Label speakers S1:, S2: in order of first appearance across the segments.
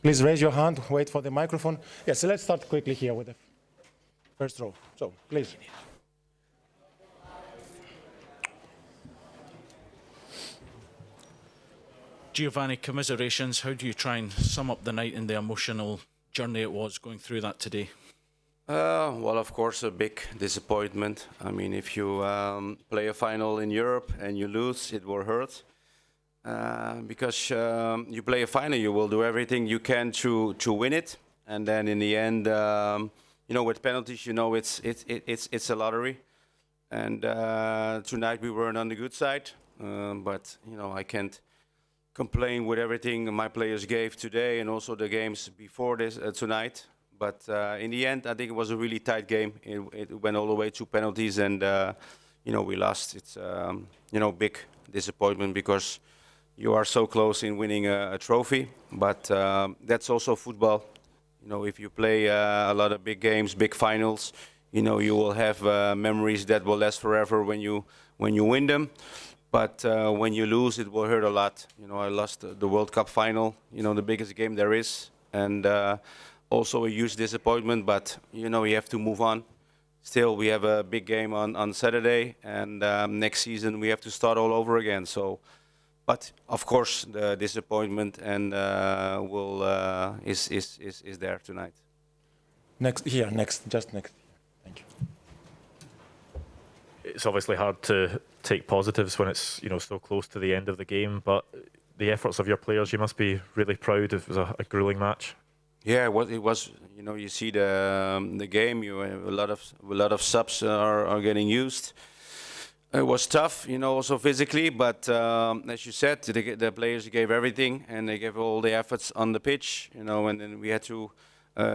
S1: Please raise your hand, wait for the microphone. Yes, so let's start quickly here with the first row. So, please.
S2: Giovanni, commiserations. How do you try and sum up the night and the emotional journey it was going through that today?
S3: Well, of course, a big disappointment. I mean, if you play a final in Europe and you lose, it will hurt. Because you play a final, you will do everything you can to win it, and then in the end, with penalties, it's a lottery. And tonight we weren't on the good side, but I can't complain with everything my players gave today and also the games before this tonight. But in the end, I think it was a really tight game. It went all the way to penalties, and we lost. It's big disappointment because you are so close in winning a trophy, but that's also football. If you play a lot of big games, big finals, you will have memories that will last forever when you win them. But when you lose, it will hurt a lot. I lost the World Cup final, the biggest game there is, and also a huge disappointment. But you have to move on. Still, we have a big game on Saturday, and next season we have to start all over again. So. But of course, the disappointment and is there tonight.
S1: Just next. Thank you.
S4: It's obviously hard to take positives when it's so close to the end of the game. But the efforts of your players, you must be really proud. It was a grueling match.
S3: Yeah, it was. You see the game. A lot of subs are getting used. It was tough, also physically, but as you said, the players gave everything and they gave all the efforts on the pitch, and then we had to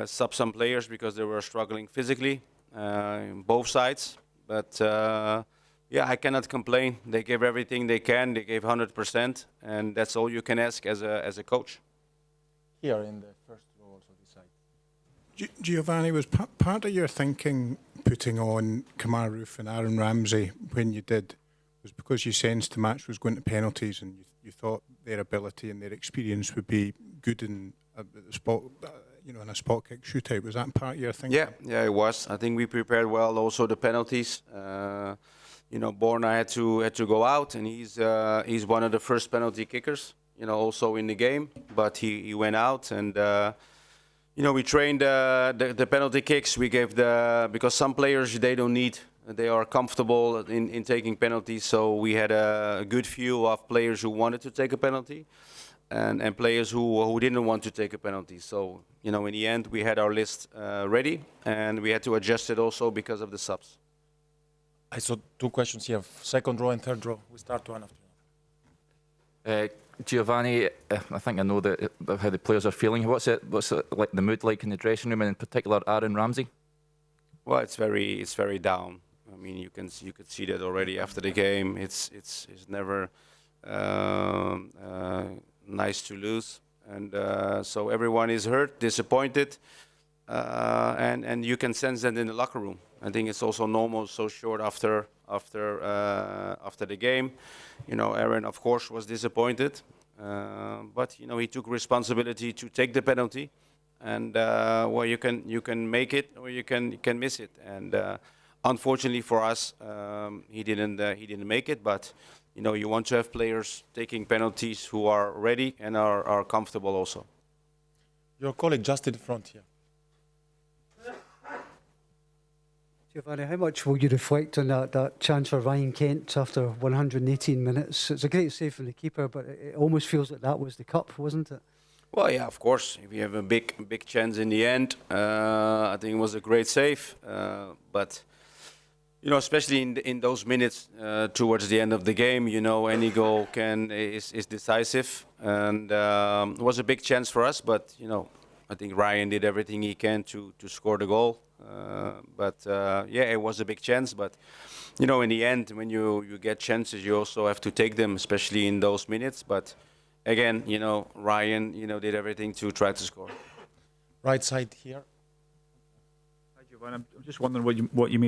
S3: sub some players because they were struggling physically, both sides. But I cannot complain. They gave everything they can. They gave 100%, and that's all you can ask as a coach.
S1: Here in the first row, also this side.
S5: Giovanni, was part of your thinking putting on Kamaru and Aaron Ramsey when you did was because you sensed the match was going to penalties and you thought their ability and their experience would be good in a spot, in a spot kick shootout? Was that part of your thinking?
S3: Yeah, it was. I think we prepared well. Also the penalties. Borna had to go out, and he's one of the first penalty kickers. Also in the game, but he went out and. We trained the penalty kicks. We gave because some players they are comfortable in taking penalties. So we had a good view of players who wanted to take a penalty, and players who didn't want to take a penalty. So in the end we had our list ready, and we had to adjust it also because of the subs.
S1: I saw two questions here, second row and third row. We start one after another.
S6: Giovanni, I think I know how the players are feeling. What's it like the mood like in the dressing room, and in particular Aaron Ramsey?
S3: Well, it's very down. I mean, you could see that already after the game. It's never nice to lose, and so everyone is hurt, disappointed, and you can sense that in the locker room. I think it's also normal, so short after the game. Aaron, of course, was disappointed, but he took responsibility to take the penalty, and you can make it or you can miss it. And unfortunately for us, he didn't make it. But you want to have players taking penalties who are ready and are comfortable also.
S1: Your colleague just in front here.
S7: Giovanni, how much will you reflect on that chance for Ryan Kent after 118 minutes? It's a great save from the keeper, but it almost feels like that was the cup, wasn't it?
S3: Well, yeah, of course. If you have a big chance in the end, I think it was a great save. But especially in those minutes towards the end of the game, any goal is decisive, and it was a big chance for us. But I think Ryan did everything he can to score the goal. It was a big chance. But in the end, when you get chances, you also have to take them, especially in those minutes. But again, Ryan, did everything to try to score.
S1: Right side here.
S8: Hi, Giovanni. I'm just wondering what you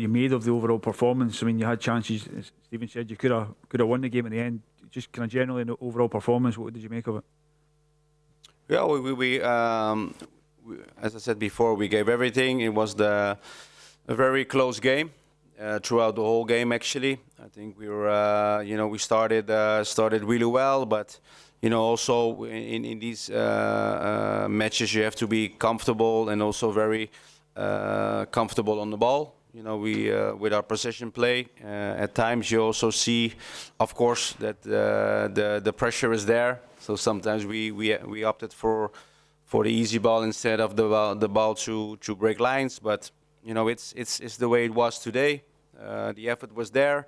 S8: made of the overall performance. I mean, you had chances. As Stephen said, you could have won the game in the end. Just kind of generally the overall performance. What did you make of it?
S3: Yeah, as I said before, we gave everything. It was a very close game throughout the whole game. Actually, I think we were, we started really well, but also in these matches you have to be comfortable and also very comfortable on the ball. We with our possession play, at times you also see, of course, that the pressure is there. So sometimes we opted for the easy ball instead of the ball to break lines. But it's the way it was today. The effort was there,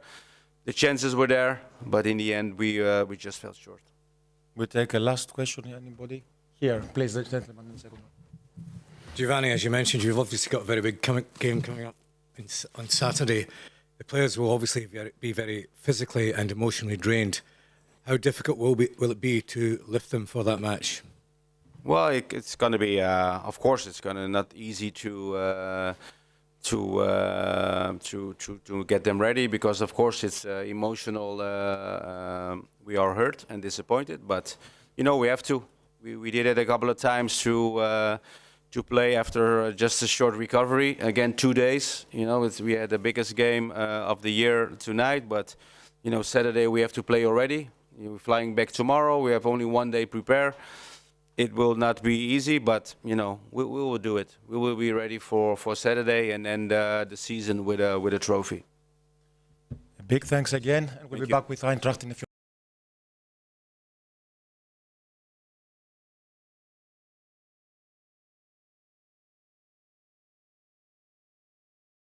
S3: the chances were there, but in the end we just fell short.
S1: We take a last question. Anybody here, please, the gentleman in the second one.
S9: Giovanni, as you mentioned, you've obviously got a very big game coming up on Saturday. The players will obviously be very physically and emotionally drained. How difficult will it be to lift them for that match?
S3: Well, it's going to be, of course, it's going to not easy to get them ready because, of course, it's emotional. We are hurt and disappointed, but we have to. We did it a couple of times to play after just a short recovery. Again, 2 days. We had the biggest game of the year tonight, but Saturday we have to play already. We're flying back tomorrow. We have only 1 day prepare. It will not be easy, but we will do it. We will be ready for Saturday and end the season with a trophy.
S1: A big thanks again, and we'll be back with Eintracht in a few